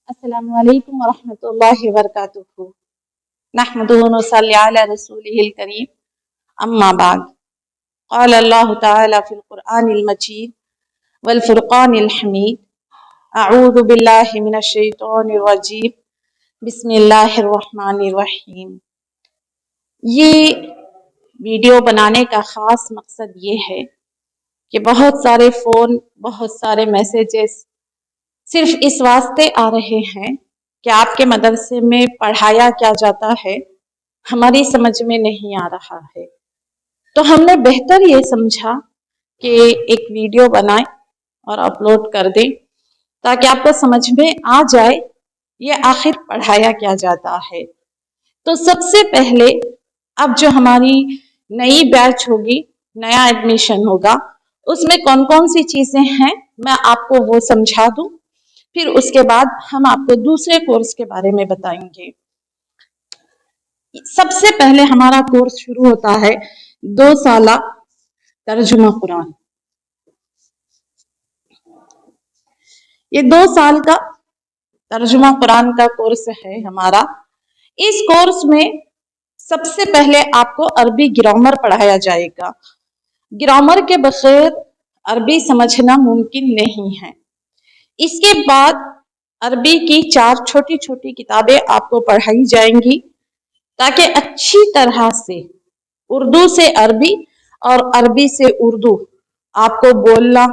अस्सलामु अलैकुम वरहमतुल्लाहि वबरकातुहू। नहमदुहु व नसल्ली अला रसूलिहिल करीम। अम्मा बाद। क़ाल अल्लाहु तआला फ़िल क़ुरआनिल मजीद वल फ़ुरक़ानिल हमीद। अऊज़ु बिल्लाहि मिनश शैतानिर रजीम। बिस्मिल्लाहिर रहमानिर रहीम। ये वीडियो बनाने का ख़ास मकसद ये है कि बहुत सारे फ़ोन, बहुत सारे मैसेजेस सिर्फ इस वास्ते आ रहे हैं कि आपके मदरसे में पढ़ाया क्या जाता है हमारी समझ में नहीं आ रहा है। तो हमने बेहतर ये समझा कि एक वीडियो बनाएं और अपलोड कर दें ताकि आपको समझ में आ जाए ये आखिर पढ़ाया क्या जाता है। तो सबसे पहले अब जो हमारी नई बैच होगी, नया एडमिशन होगा, उसमें कौन कौन सी चीज़ें हैं मैं आपको वो समझा दूं। फिर उसके बाद हम आपको दूसरे कोर्स के बारे में बताएंगे। सबसे पहले हमारा कोर्स शुरू होता है 2 साला तर्जुमा कुरान। ये 2 साल का तर्जुमा कुरान का कोर्स है हमारा। इस कोर्स में सबसे पहले आपको अरबी ग्रामर पढ़ाया जाएगा। ग्रामर के बगैर अरबी समझना मुमकिन नहीं है। इसके बाद अरबी की 4 छोटी छोटी किताबें आपको पढ़ाई जाएंगी ताकि अच्छी तरह से उर्दू से अरबी और अरबी से उर्दू आपको बोलना,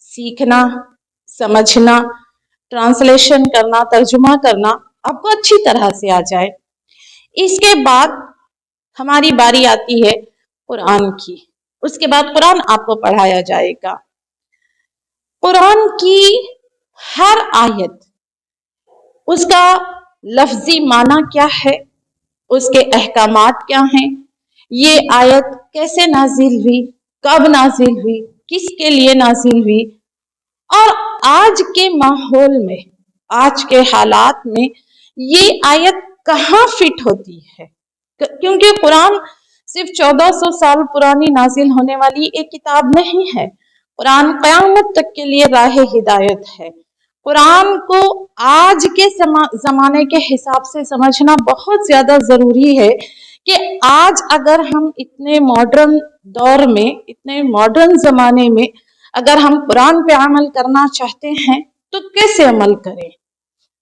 सीखना, समझना, ट्रांसलेशन करना, तर्जुमा करना आपको अच्छी तरह से आ जाए। इसके बाद हमारी बारी आती है कुरान की। उसके बाद कुरान आपको पढ़ाया जाएगा। कुरान की हर आयत, उसका लफ्जी माना क्या है, उसके अहकामात क्या हैं, ये आयत कैसे नाजिल हुई, कब नाजिल हुई, किसके लिए नाजिल हुई, और आज के माहौल में, आज के हालात में ये आयत कहाँ फिट होती है। क्योंकि कुरान सिर्फ 1400 साल पुरानी नाजिल होने वाली एक किताब नहीं है। कुरान क़यामत तक के लिए राह हिदायत है। कुरान को आज के ज़माने के हिसाब से समझना बहुत ज़्यादा ज़रूरी है कि आज अगर हम इतने मॉडर्न दौर में, इतने मॉडर्न ज़माने में अगर हम कुरान पे अमल करना चाहते हैं तो कैसे अमल करें,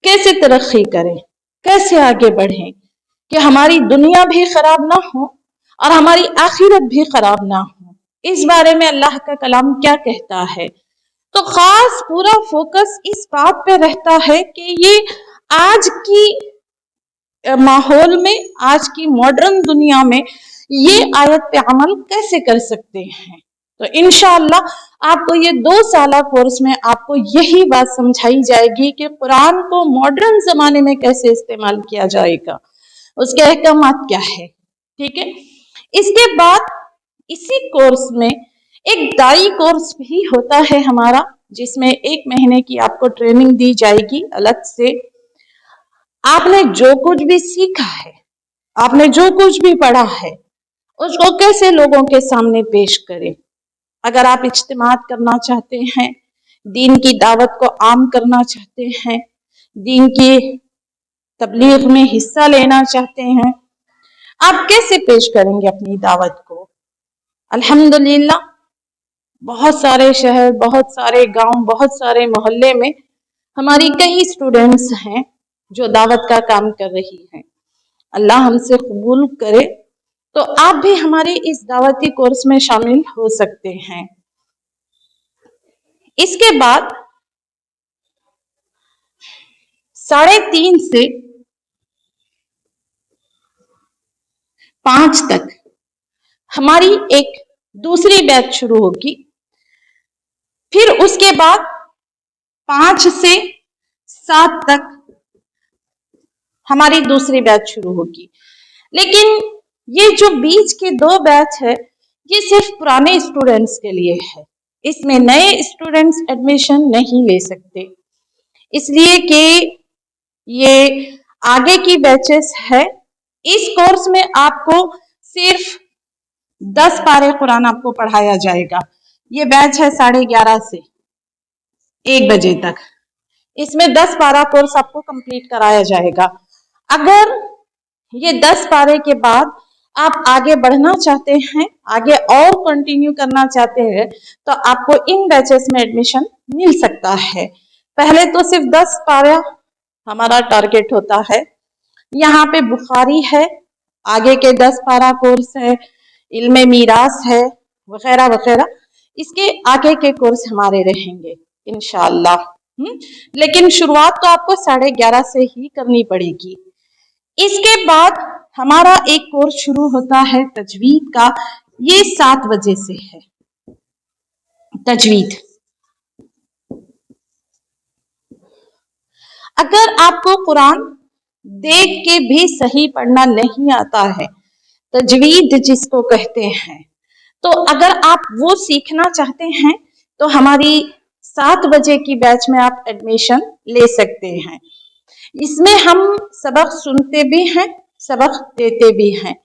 कैसे तरक्की करें, कैसे आगे बढ़ें कि हमारी दुनिया भी खराब ना हो और हमारी आखिरत भी खराब ना हो। इस बारे में अल्लाह का कलाम क्या कहता है। तो खास पूरा फोकस इस बात पे रहता है कि ये आज की माहौल में, आज की मॉडर्न दुनिया में ये आयत पे अमल कैसे कर सकते हैं। तो इंशाअल्लाह आपको ये 2 साला कोर्स में आपको यही बात समझाई जाएगी कि कुरान को मॉडर्न जमाने में कैसे इस्तेमाल किया जाएगा, उसके अहकामात क्या है। ठीक है। इसके बाद इसी कोर्स में एक दाई कोर्स भी होता है हमारा, जिसमें 1 महीने की आपको ट्रेनिंग दी जाएगी अलग से। आपने जो कुछ भी सीखा है, आपने जो कुछ भी पढ़ा है, उसको कैसे लोगों के सामने पेश करें। अगर आप इज्तिमात करना चाहते हैं, दीन की दावत को आम करना चाहते हैं, दीन की तबलीग में हिस्सा लेना चाहते हैं, आप कैसे पेश करेंगे अपनी दावत को। अल्हम्दुलिल्लाह बहुत सारे शहर, बहुत सारे गांव, बहुत सारे मोहल्ले में हमारी कई स्टूडेंट्स हैं जो दावत का काम कर रही हैं। अल्लाह हमसे कबूल करे तो आप भी हमारे इस दावती कोर्स में शामिल हो सकते हैं। इसके बाद 3:30 से 5 तक हमारी एक दूसरी बैच शुरू होगी। फिर उसके बाद 5 से 7 तक हमारी दूसरी बैच शुरू होगी। लेकिन ये जो बीच के 2 बैच है, ये सिर्फ पुराने स्टूडेंट्स के लिए है। इसमें नए स्टूडेंट्स एडमिशन नहीं ले सकते, इसलिए कि ये आगे की बैचेस है। इस कोर्स में आपको सिर्फ 10 पारे कुरान आपको पढ़ाया जाएगा। ये बैच है 11:30 से 1 बजे तक। इसमें 10 पारा कोर्स आपको कंप्लीट कराया जाएगा। अगर ये 10 पारे के बाद आप आगे बढ़ना चाहते हैं, आगे और कंटिन्यू करना चाहते हैं, तो आपको इन बैचेस में एडमिशन मिल सकता है। पहले तो सिर्फ 10 पारा हमारा टारगेट होता है। यहाँ पे बुखारी है, आगे के 10 पारा कोर्स है, इल्मे मीरास है, वगैरह वगैरह। इसके आगे के कोर्स हमारे रहेंगे इंशाअल्लाह। लेकिन शुरुआत तो आपको 11:30 से ही करनी पड़ेगी। इसके बाद हमारा एक कोर्स शुरू होता है तजवीद का, ये 7 बजे से है तजवीद। अगर आपको कुरान देख के भी सही पढ़ना नहीं आता है, तजवीद जिसको कहते हैं, तो अगर आप वो सीखना चाहते हैं तो हमारी 7 बजे की बैच में आप एडमिशन ले सकते हैं। इसमें हम सबक सुनते भी हैं, सबक देते भी हैं।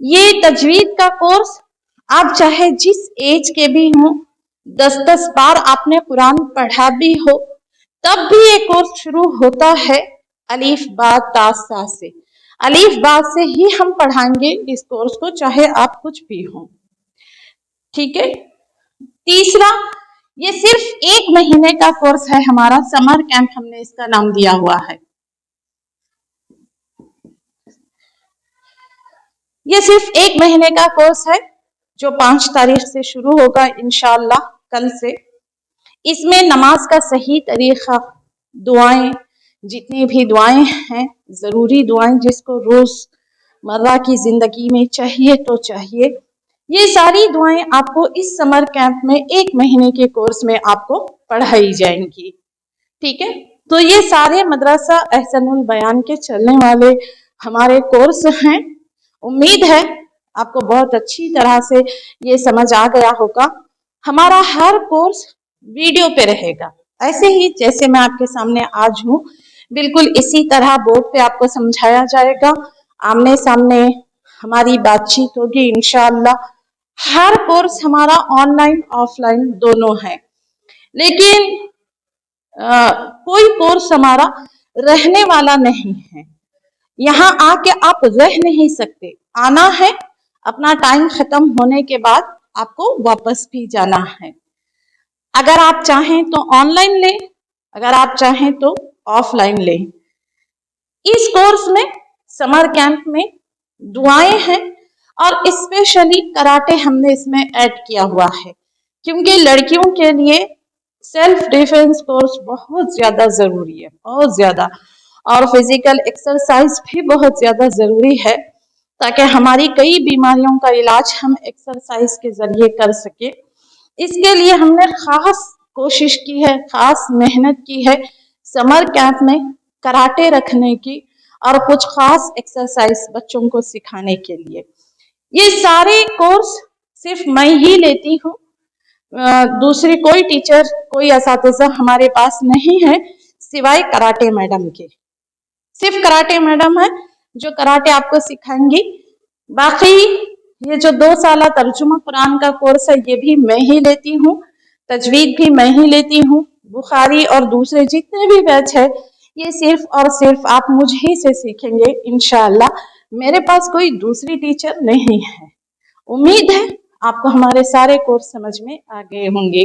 ये तजवीद का कोर्स आप चाहे जिस एज के भी हों, 10-10 बार आपने कुरान पढ़ा भी हो, तब भी ये कोर्स शुरू होता है अलीफ बा ता सा से। अलीफ बा से ही हम पढ़ाएंगे इस कोर्स को, चाहे आप कुछ भी हो। ठीक है। तीसरा, ये सिर्फ 1 महीने का कोर्स है हमारा, समर कैंप हमने इसका नाम दिया हुआ है। ये सिर्फ 1 महीने का कोर्स है जो 5 तारीख से शुरू होगा इंशाअल्लाह, कल से। इसमें नमाज का सही तरीका, दुआएं, जितनी भी दुआएं हैं, जरूरी दुआएं जिसको रोजमर्रा की जिंदगी में चाहिए तो चाहिए, ये सारी दुआएं आपको इस समर कैंप में 1 महीने के कोर्स में आपको पढ़ाई जाएंगी। ठीक है। तो ये सारे मदरसा एहसनुल बयान के चलने वाले हमारे कोर्स हैं। उम्मीद है आपको बहुत अच्छी तरह से ये समझ आ गया होगा। हमारा हर कोर्स वीडियो पे रहेगा, ऐसे ही जैसे मैं आपके सामने आज हूँ, बिल्कुल इसी तरह बोर्ड पे आपको समझाया जाएगा। आमने सामने हमारी बातचीत होगी इंशाअल्लाह। हर कोर्स हमारा ऑनलाइन ऑफलाइन दोनों है, लेकिन कोई कोर्स हमारा रहने वाला नहीं है। यहाँ आके आप रह नहीं सकते, आना है, अपना टाइम खत्म होने के बाद आपको वापस भी जाना है। अगर आप चाहें तो ऑनलाइन लें, अगर आप चाहें तो ऑफलाइन लें। इस कोर्स में, समर कैंप में दुआएं हैं और स्पेशली कराटे हमने इसमें ऐड किया हुआ है, क्योंकि लड़कियों के लिए सेल्फ डिफेंस कोर्स बहुत ज्यादा जरूरी है, बहुत ज्यादा। और फिजिकल एक्सरसाइज भी बहुत ज्यादा जरूरी है, ताकि हमारी कई बीमारियों का इलाज हम एक्सरसाइज के जरिए कर सके। इसके लिए हमने खास कोशिश की है, खास मेहनत की है समर कैंप में कराटे रखने की और कुछ खास एक्सरसाइज बच्चों को सिखाने के लिए। ये सारे कोर्स सिर्फ मैं ही लेती हूँ, दूसरी कोई टीचर, कोई असातिज़ा हमारे पास नहीं है सिवाय कराटे मैडम के। सिर्फ कराटे मैडम है जो कराटे आपको सिखाएंगी। बाकी ये जो 2 साल तर्जुमा कुरान का कोर्स है, ये भी मैं ही लेती हूँ, तजवीद भी मैं ही लेती हूँ, बुखारी और दूसरे जितने भी बैच है, ये सिर्फ और सिर्फ आप मुझे से सीखेंगे इंशाअल्लाह। मेरे पास कोई दूसरी टीचर नहीं है। उम्मीद है आपको हमारे सारे कोर्स समझ में आ गए होंगे।